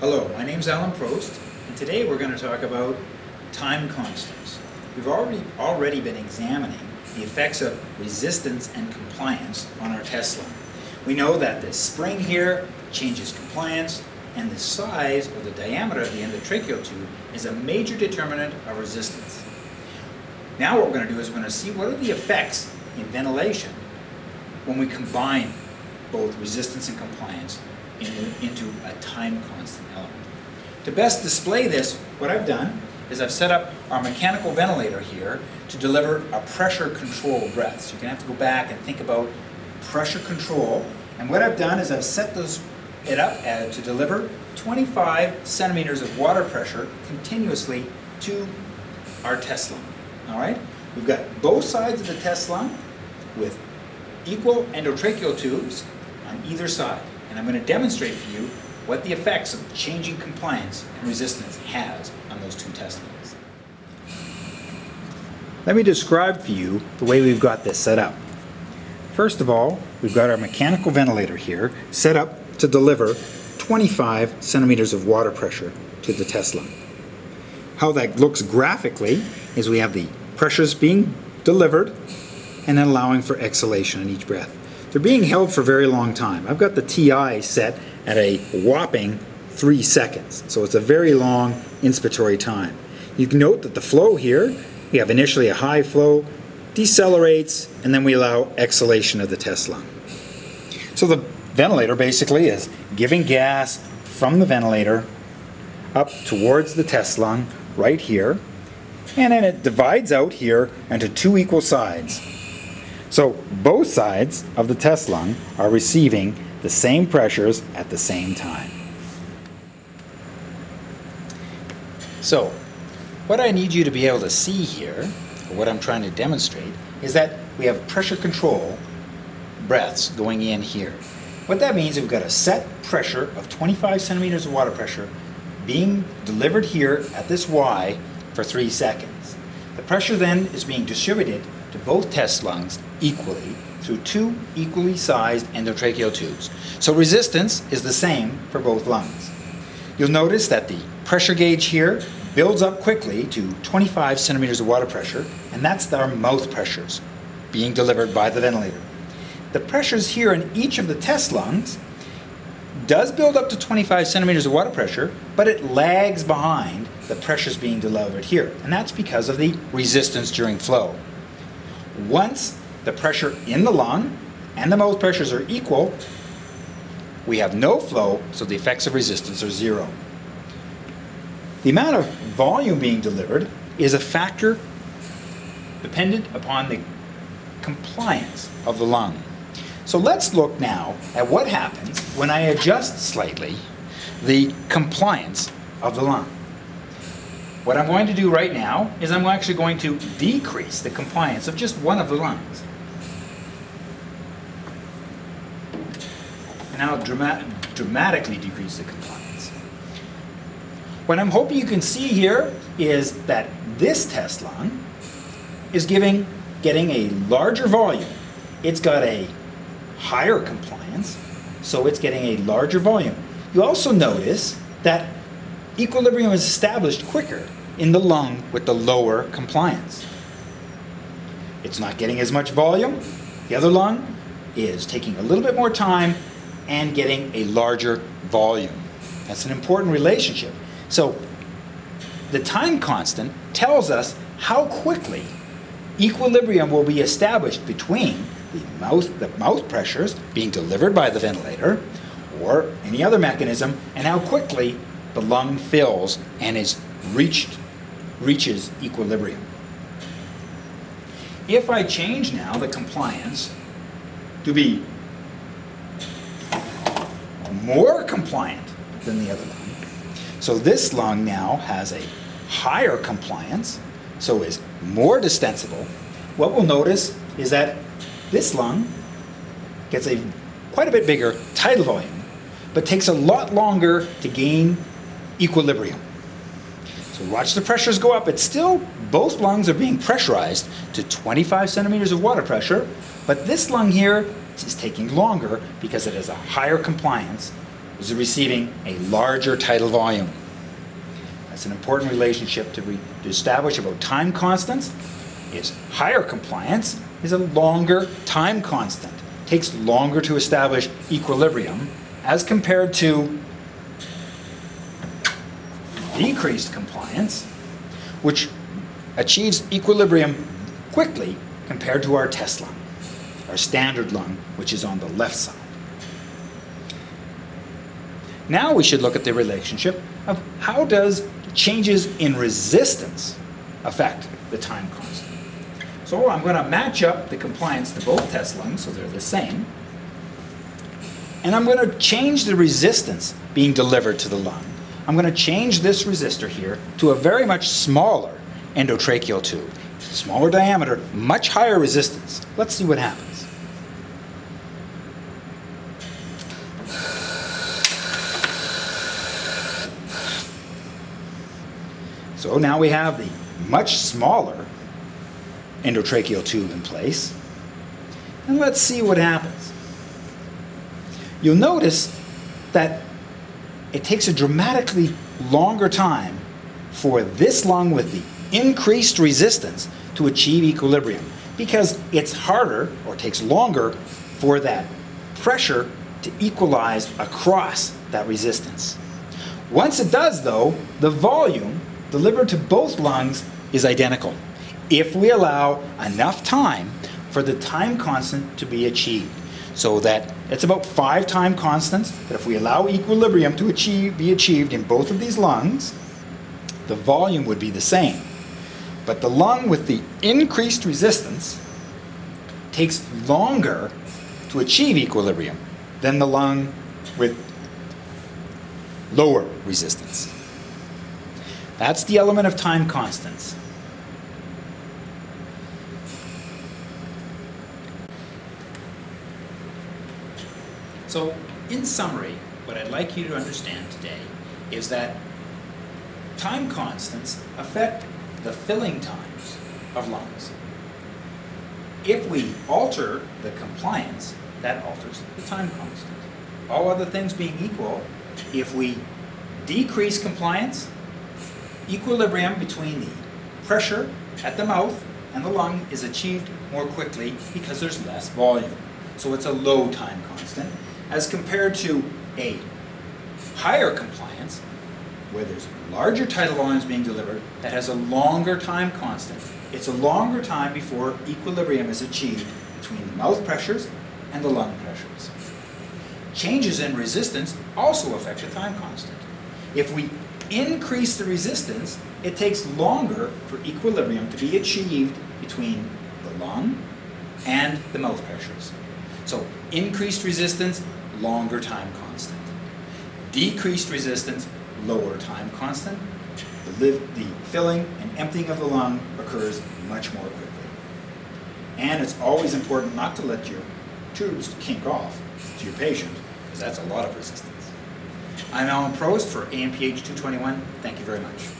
Hello, my name is Alan Prost, and today we're going to talk about time constants. We've already been examining the effects of resistance and compliance on our test line. We know that this spring here changes compliance, and the size or the diameter of the endotracheal tube is a major determinant of resistance. Now what we're going to do is we're going to see what are the effects in ventilation when we combine both resistance and compliance into a time constant element. To best display this, what I've done is I've set up our mechanical ventilator here to deliver a pressure control breath. So you're going to have to go back and think about pressure control. And what I've done is I've set it up to deliver 25 centimeters of water pressure continuously to our test lung. All right? We've got both sides of the test lung with equal endotracheal tubes on either side. And I'm going to demonstrate for you what the effects of changing compliance and resistance has on those two test lungs. Let me describe for you the way we've got this set up. First of all, we've got our mechanical ventilator here set up to deliver 25 centimeters of water pressure to the test lung. How that looks graphically is we have the pressures being delivered and then allowing for exhalation in each breath. They're being held for a very long time. I've got the TI set at a whopping 3 seconds, so it's a very long inspiratory time. You can note that the flow here, we have initially a high flow, decelerates, and then we allow exhalation of the test lung. So the ventilator basically is giving gas from the ventilator up towards the test lung right here, and then it divides out here into two equal sides. So both sides of the test lung are receiving the same pressures at the same time. So what I need you to be able to see here, or what I'm trying to demonstrate, is that we have pressure control breaths going in here. What that means is we've got a set pressure of 25 centimeters of water pressure being delivered here at this Y for 3 seconds. The pressure then is being distributed to both test lungs equally through two equally sized endotracheal tubes. So resistance is the same for both lungs. You'll notice that the pressure gauge here builds up quickly to 25 centimeters of water pressure, and that's our mouth pressures being delivered by the ventilator. The pressures here in each of the test lungs does build up to 25 centimeters of water pressure, but it lags behind the pressures being delivered here, and that's because of the resistance during flow. Once the pressure in the lung and the mouth pressures are equal, we have no flow, so the effects of resistance are zero. The amount of volume being delivered is a factor dependent upon the compliance of the lung. So let's look now at what happens when I adjust slightly the compliance of the lung. What I'm going to do right now is I'm actually going to decrease the compliance of just one of the lungs. And I'll dramatically decrease the compliance. What I'm hoping you can see here is that this test lung is getting a larger volume. It's got a higher compliance, so it's getting a larger volume. You also notice that equilibrium is established quicker in the lung with the lower compliance. It's not getting as much volume. The other lung is taking a little bit more time and getting a larger volume. That's an important relationship. So the time constant tells us how quickly equilibrium will be established between the mouth pressures being delivered by the ventilator or any other mechanism, and how quickly the lung fills and reaches equilibrium. If I change now the compliance to be more compliant than the other lung, so this lung now has a higher compliance, so is more distensible, what we'll notice is that this lung gets quite a bit bigger tidal volume, but takes a lot longer to gain equilibrium. So watch the pressures go up. It's still, both lungs are being pressurized to 25 centimeters of water pressure, but this lung here is taking longer because it has a higher compliance is receiving a larger tidal volume. That's an important relationship to establish about time constants. Is higher compliance is a longer time constant. It takes longer to establish equilibrium as compared to decreased compliance, which achieves equilibrium quickly compared to our test lung, our standard lung, which is on the left side. Now we should look at the relationship of how does changes in resistance affect the time constant. So I'm going to match up the compliance to both test lungs so they're the same. And I'm going to change the resistance being delivered to the lung. I'm going to change this resistor here to a very much smaller endotracheal tube. Smaller diameter, much higher resistance. Let's see what happens. So now we have the much smaller endotracheal tube in place. And let's see what happens. You'll notice that it takes a dramatically longer time for this lung with the increased resistance to achieve equilibrium because it's harder or takes longer for that pressure to equalize across that resistance. Once it does, though, the volume delivered to both lungs is identical if we allow enough time for the time constant to be achieved. So that it's about 5 time constants, that if we allow equilibrium to be achieved in both of these lungs, the volume would be the same. But the lung with the increased resistance takes longer to achieve equilibrium than the lung with lower resistance. That's the element of time constants. So, in summary, what I'd like you to understand today is that time constants affect the filling times of lungs. If we alter the compliance, that alters the time constant. All other things being equal, if we decrease compliance, equilibrium between the pressure at the mouth and the lung is achieved more quickly because there's less volume. So it's a low time constant as compared to a higher compliance where there's larger tidal volumes being delivered that has a longer time constant. It's a longer time before equilibrium is achieved between the mouth pressures and the lung pressures. Changes in resistance also affect the time constant. If we increase the resistance, it takes longer for equilibrium to be achieved between the lung and the mouth pressures. So increased resistance, longer time constant. Decreased resistance, lower time constant. The filling and emptying of the lung occurs much more quickly. And it's always important not to let your tubes kink off to your patient, because that's a lot of resistance. I'm Alan Prost for AMPH 221. Thank you very much.